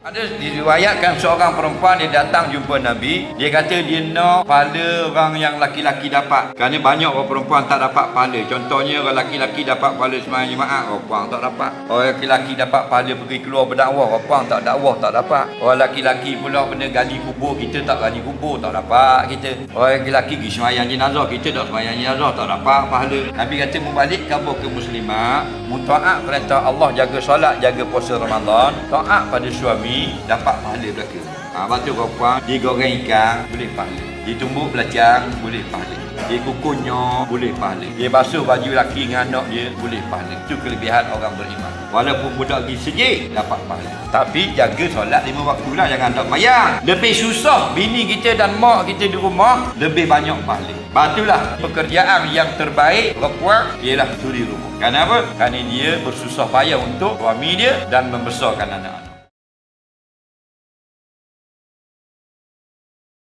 Ada diriwayatkan seorang perempuan dia datang jumpa Nabi. Dia kata dia nak pahala orang yang laki-laki dapat. Kerana banyak orang perempuan tak dapat pahala. Contohnya orang laki-laki dapat pahala sembahyang jemaah, orang perempuan tak dapat. Orang laki-laki dapat pahala pergi keluar berdakwah, orang perempuan tak dakwah, tak dapat. Orang laki-laki pula benda gali kubur, kita tak gali kubur, tak dapat kita. Orang laki-laki pergi sembahyang jenazah, kita tak sembahyang jenazah, tak dapat pahala. Nabi kata membalik kamu ke muslimah, mutaat perintah Allah, jaga solat, jaga puasa Ramadan, taat pada suami, dapat pahala belaka. Lepas tu perempuan, dia goreng ikan, boleh pahala. Dia tumbuk belacang, boleh pahala. Dia kukunya, boleh pahala. Dia basuh baju laki dengan anak dia, boleh pahala. Itu kelebihan orang beriman. Walaupun budak pergi sejik, dapat pahala. Tapi jaga solat 5 waktu lah, jangan tak mayang. Lebih susah bini kita dan mak kita di rumah, lebih banyak pahala. Batulah pekerjaan yang terbaik perempuan ialah suri rumah. Kenapa? Kerana dia bersusah payah untuk suami dia dan membesarkan anak.